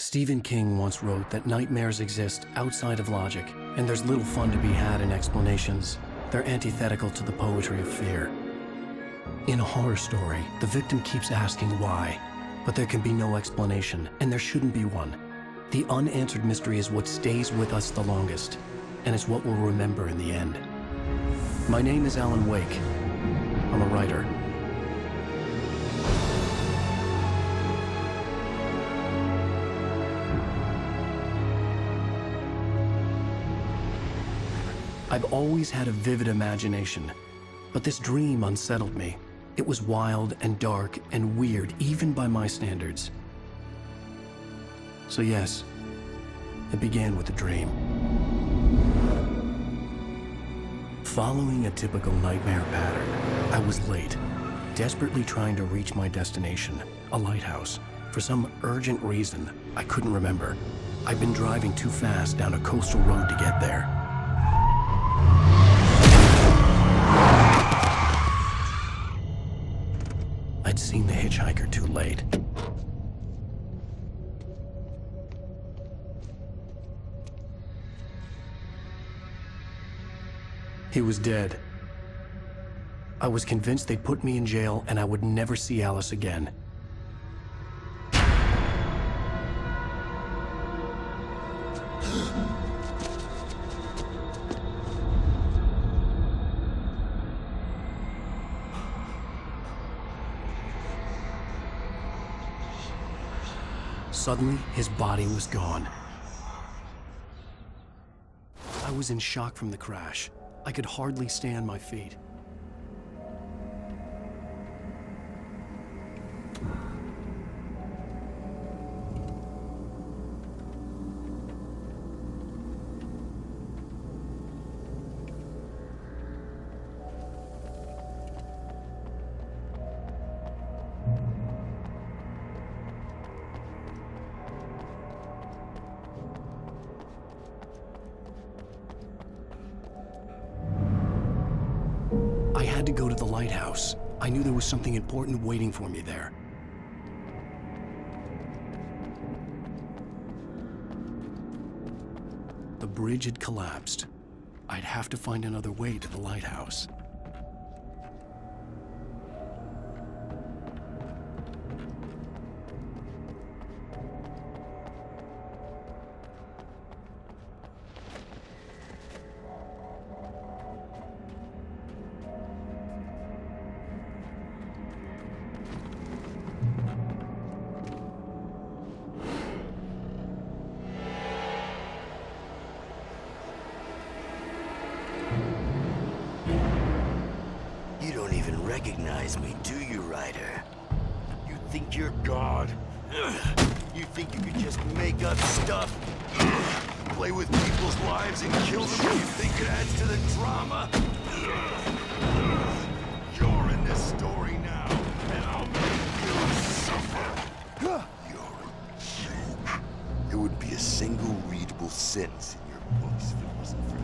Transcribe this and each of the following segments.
Stephen King once wrote that nightmares exist outside of logic, and there's little fun to be had in explanations. They're antithetical to the poetry of fear. In a horror story, the victim keeps asking why, but there can be no explanation, and there shouldn't be one. The unanswered mystery is what stays with us the longest, and it's what we'll remember in the end. My name is Alan Wake. I'm a writer. I've always had a vivid imagination, but this dream unsettled me. It was wild and dark and weird, even by my standards. So yes, it began with a dream. Following a typical nightmare pattern, I was late, desperately trying to reach my destination, a lighthouse. For some urgent reason, I couldn't remember. I'd been driving too fast down a coastal road to get there. I'd seen the hitchhiker too late. He was dead. I was convinced they'd put me in jail and I would never see Alice again. Suddenly, his body was gone. I was in shock from the crash. I could hardly stay on my feet. I had to go to the lighthouse. I knew there was something important waiting for me there. The bridge had collapsed. I'd have to find another way to the lighthouse. You don't even recognize me, do you, Ryder? You think you're God? You think you could just make up stuff? Play with people's lives and kill them when you think it adds to the drama? You're in this story now, and I'll make you suffer. You're a joke. There would be a single readable sentence in your books if it wasn't for you.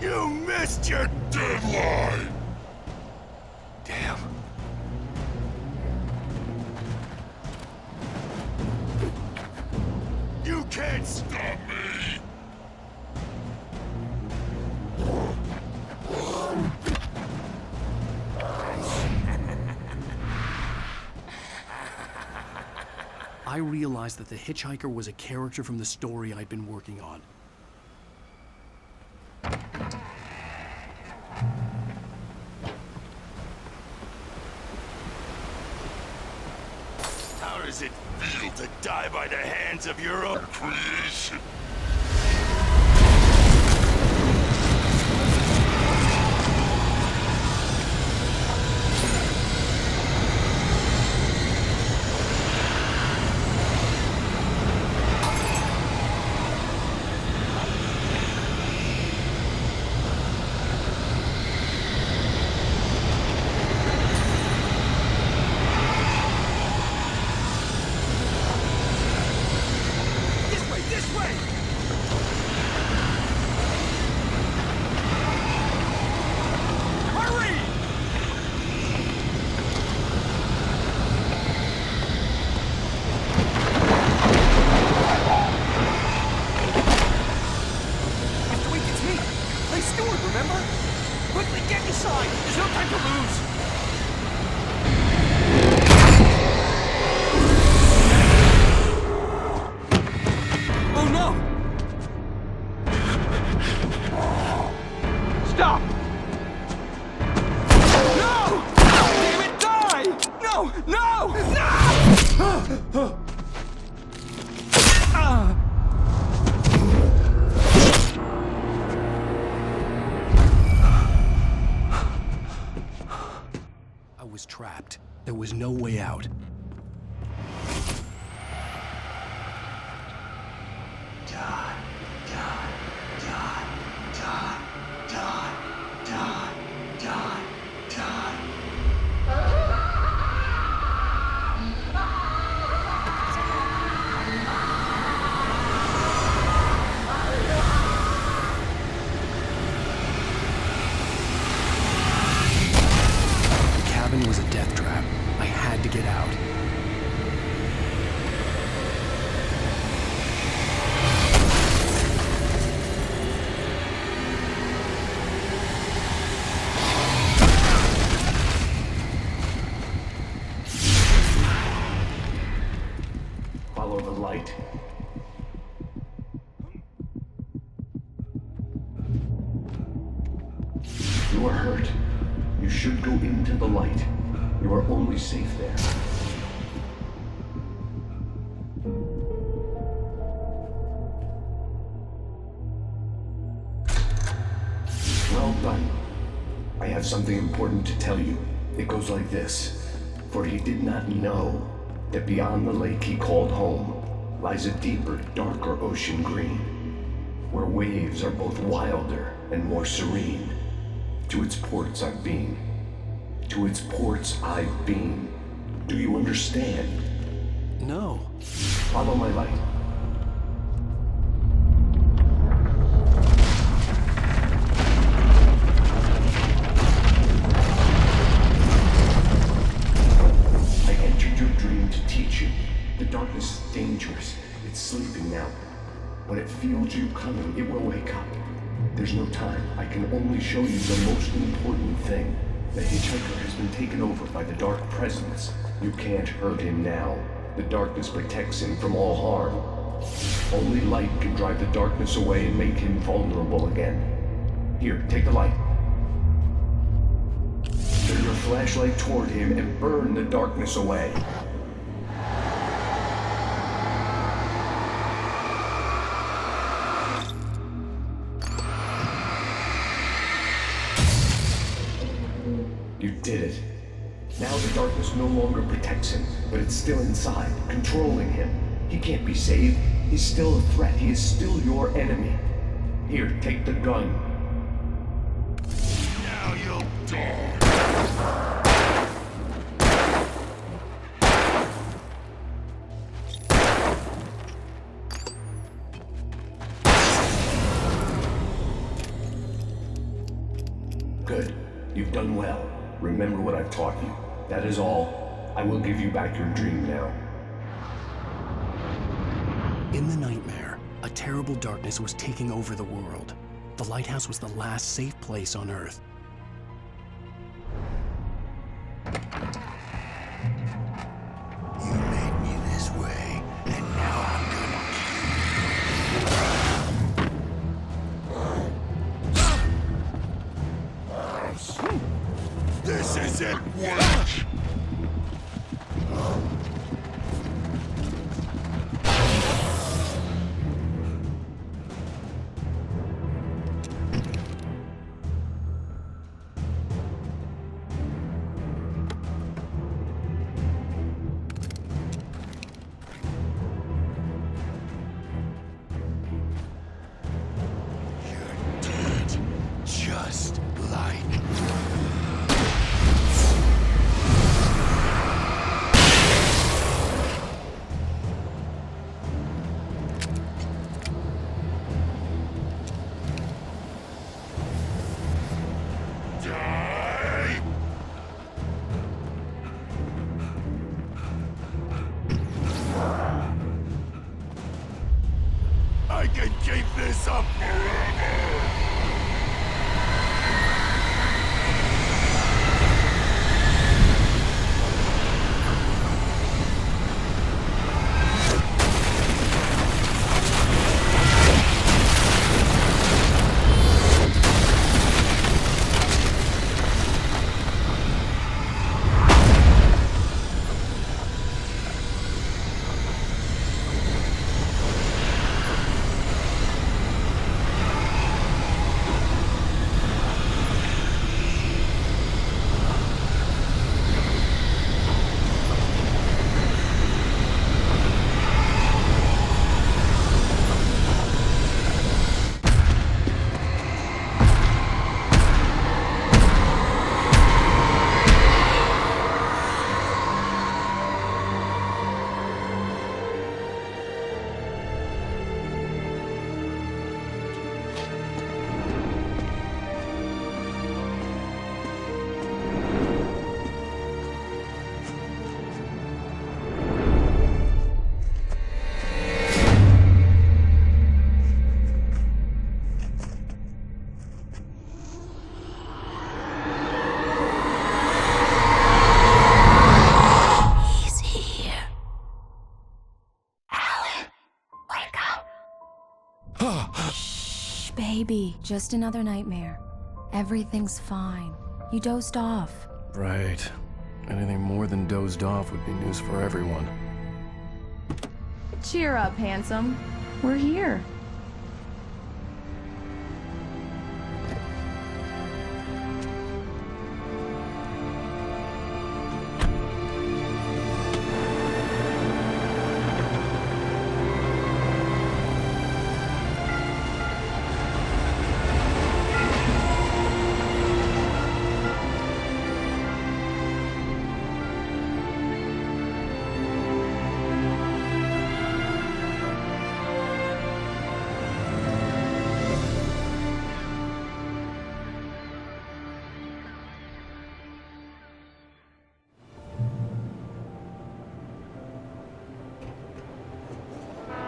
You missed your deadline! Damn. You can't stop me! I realized that the hitchhiker was a character from the story I'd been working on. How does it feel to die by the hands of your own creation? This way! forward, remember? Quickly, get inside! There's no time to lose! Oh no! Stop! No! Damn it, die! No! No! No! I was trapped. There was no way out. The cabin was a death trap. I had to get out. Follow the light. You are hurt. You should go into the light. You are only safe there. Well done. I have something important to tell you. It goes like this. For he did not know that beyond the lake he called home lies a deeper, darker ocean green, where waves are both wilder and more serene. To its ports I've been. To its ports I've been. Do you understand? No. Follow my light. I entered your dream to teach you. The darkness is dangerous. It's sleeping now. When it feels you coming, it will wake up. There's no time. I can only show you the most important thing. The hitchhiker has been taken over by the dark presence. You can't hurt him now. The darkness protects him from all harm. Only light can drive the darkness away and make him vulnerable again. Here, take the light. Turn your flashlight toward him and burn the darkness away. You did it. Now the darkness no longer protects him, but it's still inside, controlling him. He can't be saved. He's still a threat. He is still your enemy. Here, take the gun. Now you'll die. Good. You've done well. Remember what I've taught you. That is all. I will give you back your dream now. In the nightmare, a terrible darkness was taking over the world. The lighthouse was the last safe place on Earth. You made me this way, and now I'm gonna kill you. This isn't work! You're dead, just like... Just another nightmare. Everything's fine. You dozed off. Right. Anything more than dozed off would be news for everyone. Cheer up, handsome. We're here.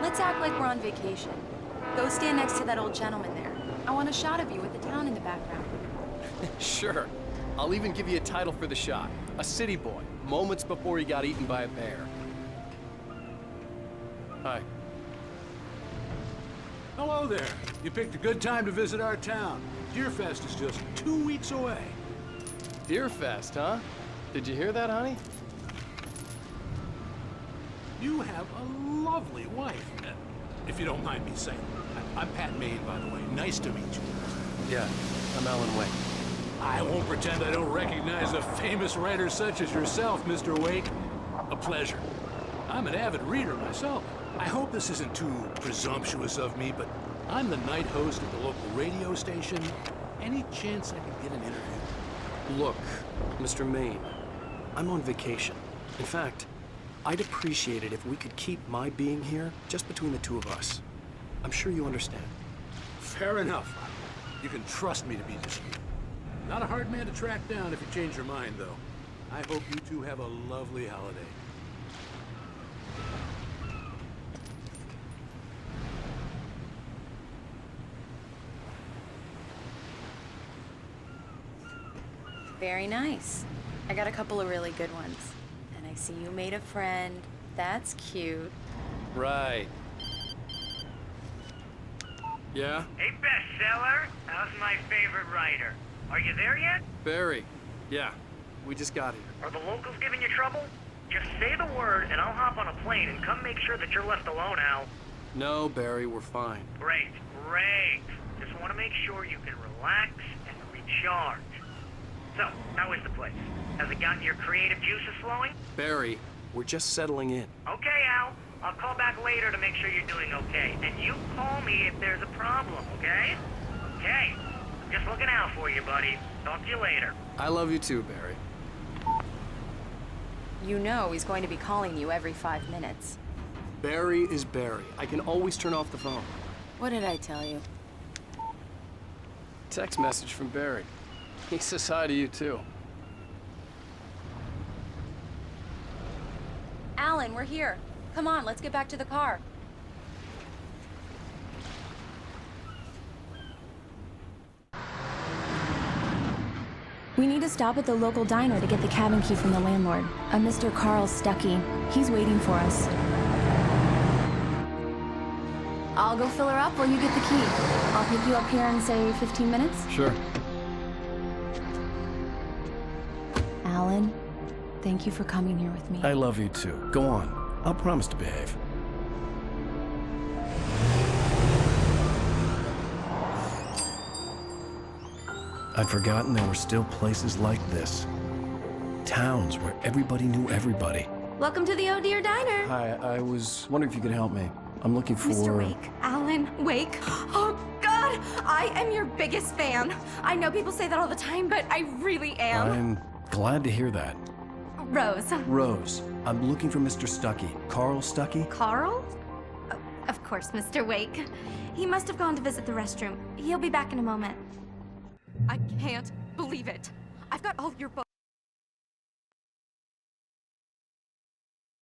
Let's act like we're on vacation. Go stand next to that old gentleman there. I want a shot of you with the town in the background. Sure. I'll even give you a title for the shot. A city boy, moments before he got eaten by a bear. Hi. Hello there. You picked a good time to visit our town. Deerfest is just 2 weeks away. Deerfest, huh? Did you hear that, honey? You have a lovely wife, if you don't mind me saying. I'm Pat Maine, by the way. Nice to meet you. Yeah, I'm Alan Wake. I won't pretend I don't recognize a famous writer such as yourself, Mr. Wake. A pleasure. I'm an avid reader myself. I hope this isn't too presumptuous of me, but I'm the night host at the local radio station. Any chance I could get an interview? Look, Mr. Maine, I'm on vacation. In fact, I'd appreciate it if we could keep my being here just between the two of us. I'm sure you understand. Fair enough. You can trust me to be discreet. Not a hard man to track down if you change your mind, though. I hope you two have a lovely holiday. Very nice. I got a couple of really good ones. And I see you made a friend. That's cute. Right. Yeah? Hey, bestseller. How's my favorite writer? Are you there yet? Barry. Yeah. We just got here. Are the locals giving you trouble? Just say the word and I'll hop on a plane and come make sure that you're left alone, Al. No, Barry, we're fine. Great, great. Just want to make sure you can relax and recharge. So, how is the place? Has it gotten your creative juices flowing? Barry, we're just settling in. Okay, Al. I'll call back later to make sure you're doing okay. And you call me if there's a problem, okay? Okay. Just looking out for you, buddy. Talk to you later. I love you too, Barry. You know he's going to be calling you every 5 minutes. Barry is Barry. I can always turn off the phone. What did I tell you? Text message from Barry. He says hi to you too. Alan, we're here. Come on, let's get back to the car. We need to stop at the local diner to get the cabin key from the landlord, a Mr. Carl Stuckey. He's waiting for us. I'll go fill her up while you get the key. I'll pick you up here in, say, 15 minutes? Sure. Alan, thank you for coming here with me. I love you too. Go on. I'll promise to behave. I'd forgotten there were still places like this. Towns where everybody knew everybody. Welcome to the Oh Dear Diner. Hi, I was wondering if you could help me. I'm looking for... Mr. Wake. Alan Wake. Oh, God! I am your biggest fan. I know people say that all the time, but I really am. I'm glad to hear that. Rose. Rose, I'm looking for Mr. Stuckey. Carl Stuckey? Carl? Oh, of course, Mr. Wake. He must have gone to visit the restroom. He'll be back in a moment. I can't believe it. I've got all your books.